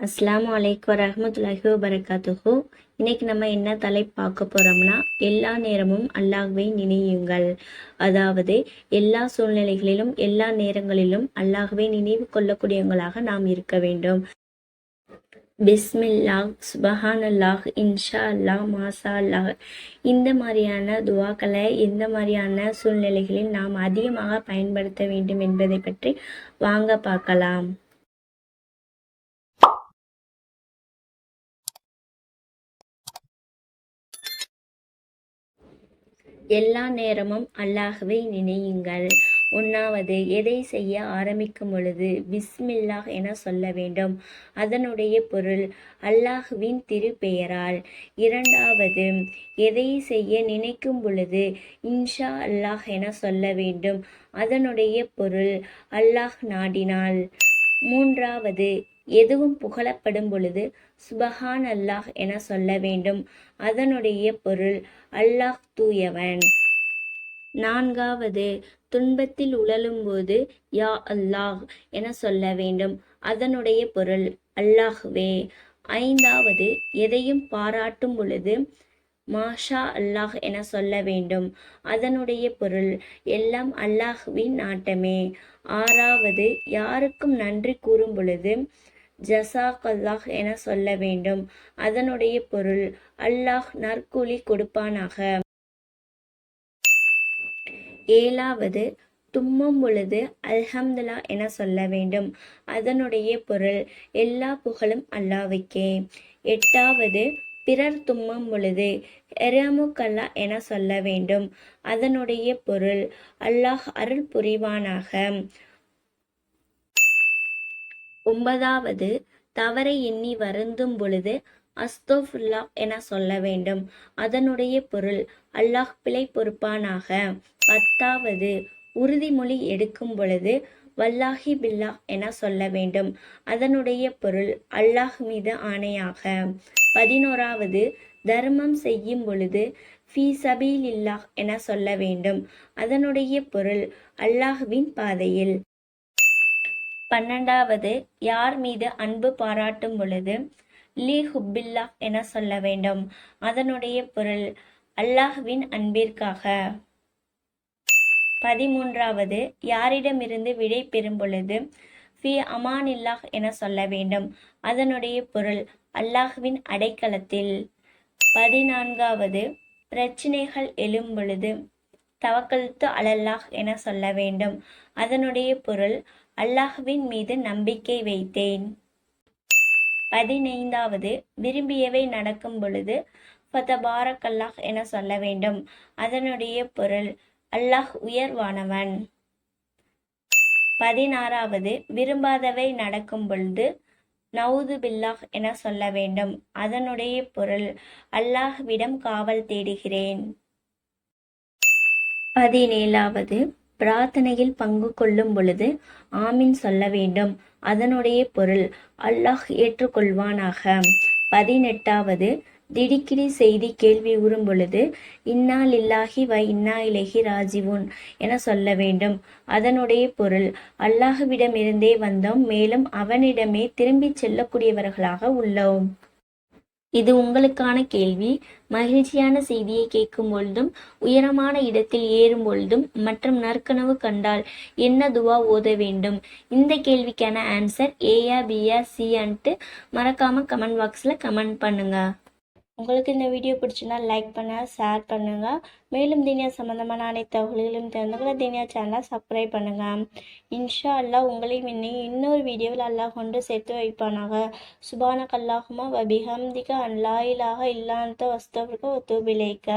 அஸ்ஸலாமு அலைக்கும் வரஹ்மத்துல்லாஹி வபரகாத்துஹு. இன்னைக்கு நம்ம என்ன தலைப்பு பார்க்க போறோம்னா, எல்லா நேரமும் அல்லாஹ்வை நினையுங்கள். அதாவது எல்லா சூழ்நிலைகளிலும் எல்லா நேரங்களிலும் அல்லாஹ்வை நினைவு கொள்ளக்கூடியவங்களாக நாம் இருக்க வேண்டும். பிஸ்மில்லாஹ், சுபஹானல்லாஹ், இன்ஷா அல்லாஹ், மாஷா அல்லாஹ். இந்த மாதிரியான துவாக்களை எந்த மாதிரியான சூழ்நிலைகளில் நாம் அதிகமாக பயன்படுத்த வேண்டும் என்பதை பற்றி வாங்க பார்க்கலாம். எல்லா நேரமும் அல்லாஹ்வை நினையுங்கள். 1வது, எதை செய்ய ஆரம்பிக்கும் பொழுது பிஸ்மில்லாஹ் என சொல்ல வேண்டும். அதனுடைய பொருள் அல்லாஹ்வின் திருப்பெயரால். 2வது, எதை செய்ய நினைக்கும் பொழுது இன்ஷா அல்லாஹ் என சொல்ல வேண்டும். அதனுடைய பொருள் அல்லாஹ் நாடினால். 3வது, எதுவும் புகழப்படும் பொழுது சுபஹான் அல்லாஹ் என சொல்ல வேண்டும். அதனுடைய பொருள் அல்லாஹ் தூயவன். 4வது, துன்பத்தில் உழலும்போது யா அல்லாஹ் என சொல்ல வேண்டும். அதனுடைய பொருள் அல்லாஹ்வே. 5வது, எதையும் பாராட்டும் பொழுது மாஷா அல்லாஹ் என சொல்ல வேண்டும். அதனுடைய பொருள் எல்லாம் அல்லாஹ்வின் நாட்டமே. 6வது, யாருக்கும் நன்றி கூறும் பொழுது ஜஸாக் அல்லாஹ் என சொல்ல வேண்டும். அதனுடைய பொருள் அல்லாஹ் நற்கூலி கொடுப்பானாக. 7வது, தும்மும் பொழுது அல்ஹம்துலில்லாஹ் என சொல்ல வேண்டும். அதனுடைய பொருள் எல்லா புகழும் அல்லாஹ்வுக்கே. 8வது, பிறர் தும்மும் பொழுது எர்ஹமுக்கல்லா என சொல்ல வேண்டும். அதனுடைய பொருள் அல்லாஹ் அருள் புரிவானாக. 9வது, தவறை எண்ணி வருந்தும் பொழுது அஸ்தோஃபிருல்லாஹ் என சொல்ல வேண்டும். அதனுடைய பொருள் அல்லாஹ் பிழை பொறுப்பானாக. 10வது, உறுதிமொழி எடுக்கும் பொழுது வல்லாஹி பில்லாஹ் என சொல்ல வேண்டும். அதனுடைய பொருள் அல்லாஹ் மீது ஆணையாக. 11வது, தர்மம் செய்யும் பொழுது ஃபீ சபீலில்லாஹ் என சொல்ல வேண்டும். அதனுடைய பொருள் அல்லாஹ்வின் பாதையில். 12வது, யார் மீது அன்பு பாராட்டும் பொழுது லீ ஹுப்பில்லாஹ் என சொல்ல வேண்டும். அதனுடைய பொருள் அல்லாஹ்வின் அன்பிற்காக. 13வது, யாரிடமிருந்து விடை பெறும் பொழுது ஃபி அமானில்லாஹ் என சொல்ல வேண்டும். அதனுடைய பொருள் அல்லாஹ்வின் அடைக்கலத்தில். 14வது, பிரச்சினைகள் எழும் பொழுது தவக்கல்து அலல்லாஹ் என சொல்ல வேண்டும். அதனுடைய பொருள் அல்லாஹ்வின் மீது நம்பிக்கை வைத்தேன். 15வது, விரும்பியவை நடக்கும் பொழுது ஃபதபாரக்கல்லாஹ் என சொல்ல வேண்டும். அதனுடைய பொருள் அல்லாஹ் உயர்வானவன். 16வது, விரும்பாதவை நடக்கும் பொழுது நவுது பில்லாஹ் என சொல்ல வேண்டும். அதனுடைய பொருள் அல்லாஹ்விடம் காவல் தேடுகிறேன். 17வது, பிரார்த்தனையில் பங்கு கொள்ளும் பொழுது ஆமீன் சொல்ல வேண்டும். அதனுடைய பொருள் அல்லாஹ் ஏற்றுக்கொள்வானாக. 18வது, திடுக்கிடி செய்தி கேள்வி உறும் பொழுது இன்னா லில்லாஹி வ இன்னா இலைஹி ராஜிவூன் என சொல்ல வேண்டும். அதனுடைய பொருள் அல்லாஹ்விடமிருந்தே வந்தோம், மேலும் அவனிடமே திரும்பிச் செல்லக்கூடியவர்களாக உள்ளோம். இது உங்களுக்கான கேள்வி. மகிழ்ச்சியான செய்தியை கேட்கும் பொழுதும் உயரமான இடத்தில் ஏறும் பொழுதும் மற்றும் நற்கனவு கண்டால் என்ன துவா ஓத வேண்டும்? இந்த கேள்விக்கான ஆன்சர் ஏயா பியா சின்ட்டு மறக்காம கமெண்ட் பாக்ஸில் கமெண்ட் பண்ணுங்க. உங்களுக்கு இந்த வீடியோ பிடிச்சுன்னா லைக் பண்ணுங்க, ஷேர் பண்ணுங்க. மேலும் தீனியா சம்பந்தமான அனைத்து தகவல்களையும் தெரிந்து கொள்ள தீனியா சேனலை சப்ஸ்கிரைப் பண்ணுங்க. இன்ஷா அல்லாஹ் உங்களையும் இன்னொரு வீடியோவில் அல்லாஹ் கொண்டு சேர்த்து வைப்பானாக. சுபானக் அல்லாஹும்ம வ பிஹம்திக அன் லா இலாஹா இல்லா அன்த அஸ்தக்ஃபிருக வ அத்தூபு இலைக.